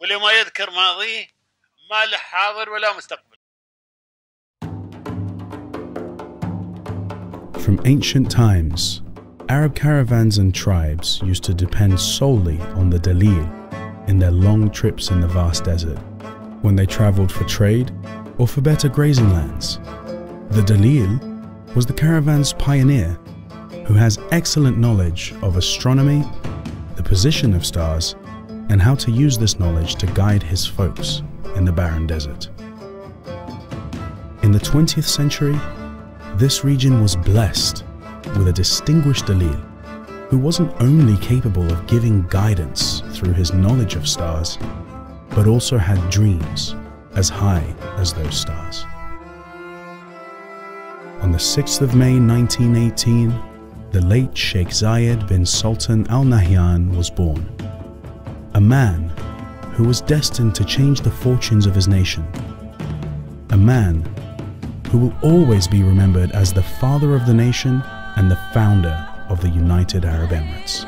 واللي ما يذكر ماضيه ما له حاضر ولا مستقبل. From ancient times, Arab caravans and tribes used to depend solely on the dalil in their long trips in the vast desert, when they traveled for trade or for better grazing lands. The dalil was the caravan's pioneer, who has excellent knowledge of astronomy, the position of stars, and how to use this knowledge to guide his folks in the barren desert. In the 20th century, this region was blessed with a distinguished dalil who wasn't only capable of giving guidance through his knowledge of stars, but also had dreams as high as those stars. On the 6th of May 1918, the late Sheikh Zayed bin Sultan Al Nahyan was born. A man who was destined to change the fortunes of his nation. A man who will always be remembered as the father of the nation and the founder of the United Arab Emirates.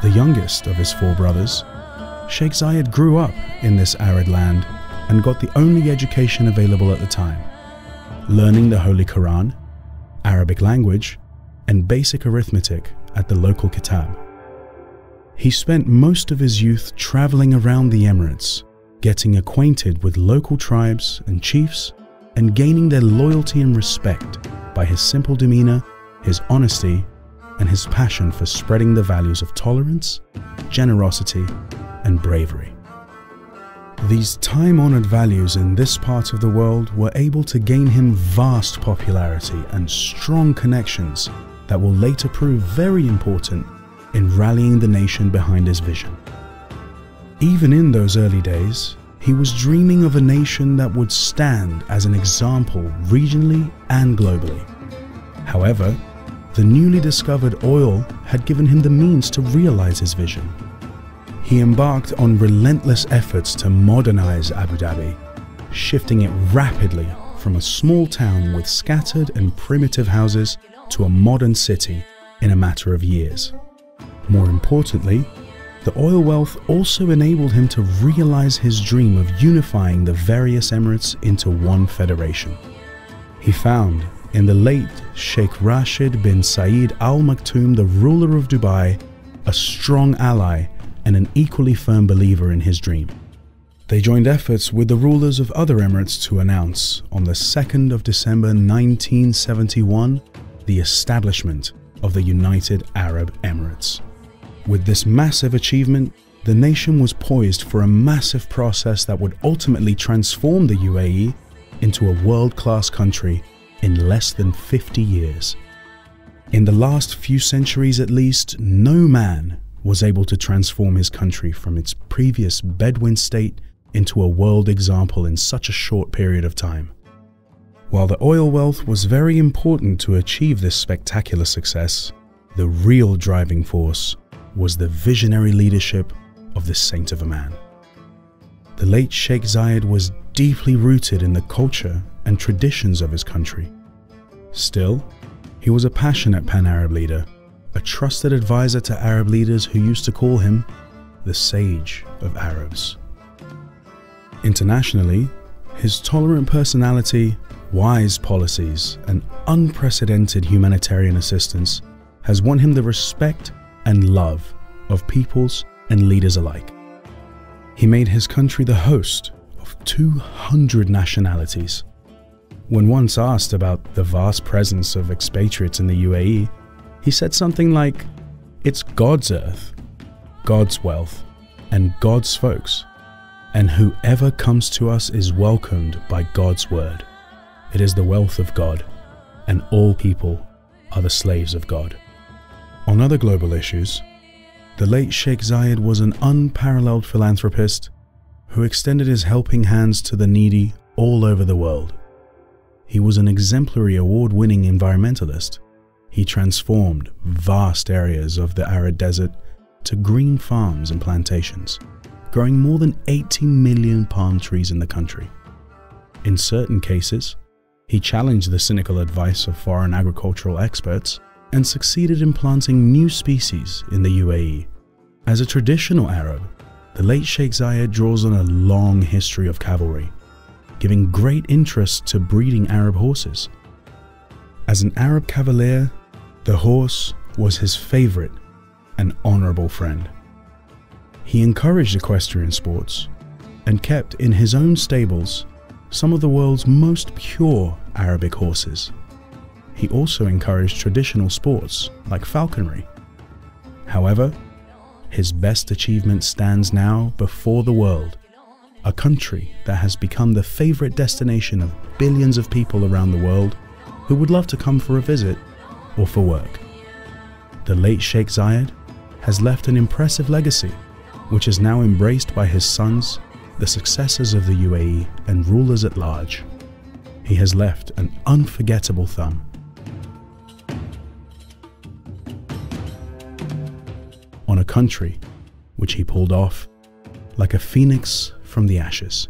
The youngest of his four brothers, Sheikh Zayed grew up in this arid land and got the only education available at the time, learning the Holy Quran, Arabic language, and basic arithmetic at the local kitab. He spent most of his youth traveling around the Emirates, getting acquainted with local tribes and chiefs, and gaining their loyalty and respect by his simple demeanor, his honesty, and his passion for spreading the values of tolerance, generosity, and bravery. These time-honored values in this part of the world were able to gain him vast popularity and strong connections that will later prove very important in rallying the nation behind his vision. Even in those early days, he was dreaming of a nation that would stand as an example regionally and globally. However, the newly discovered oil had given him the means to realize his vision. He embarked on relentless efforts to modernize Abu Dhabi, shifting it rapidly from a small town with scattered and primitive houses to a modern city in a matter of years. More importantly, the oil wealth also enabled him to realize his dream of unifying the various emirates into one federation. He found in the late Sheikh Rashid bin Zayed Al Maktoum, the ruler of Dubai, a strong ally and an equally firm believer in his dream. They joined efforts with the rulers of other emirates to announce, on the 2nd of December 1971, the establishment of the United Arab Emirates. With this massive achievement, the nation was poised for a massive process that would ultimately transform the UAE into a world-class country in less than 50 years. In the last few centuries at least, no man was able to transform his country from its previous Bedouin state into a world example in such a short period of time. While the oil wealth was very important to achieve this spectacular success, the real driving force was the visionary leadership of this saint of a man. The late Sheikh Zayed was deeply rooted in the culture and traditions of his country. Still, he was a passionate pan-Arab leader, a trusted advisor to Arab leaders who used to call him the Sage of Arabs. Internationally, his tolerant personality, wise policies, and unprecedented humanitarian assistance has won him the respect and love of peoples and leaders alike. He made his country the host of 200 nationalities. When once asked about the vast presence of expatriates in the UAE, he said something like, "It's God's earth, God's wealth, and God's folks, and whoever comes to us is welcomed by God's word. It is the wealth of God, and all people are the slaves of God." On other global issues, The late Sheikh Zayed was an unparalleled philanthropist who extended his helping hands to the needy all over the world. He was an exemplary award-winning environmentalist. He transformed vast areas of the arid desert to green farms and plantations, growing more than 80 million palm trees in the country. In certain cases, he challenged the cynical advice of foreign agricultural experts and succeeded in planting new species in the UAE. As a traditional Arab, the late Sheikh Zayed draws on a long history of cavalry, giving great interest to breeding Arab horses. As an Arab cavalier, the horse was his favorite and honorable friend. He encouraged equestrian sports and kept in his own stables some of the world's most pure Arabic horses. He also encouraged traditional sports like falconry. However, his best achievement stands now before the world, a country that has become the favorite destination of billions of people around the world who would love to come for a visit or for work. The late Sheikh Zayed has left an impressive legacy, which is now embraced by his sons, the successors of the UAE, and rulers at large. He has left an unforgettable thumb on a country which he pulled off like a phoenix from the ashes.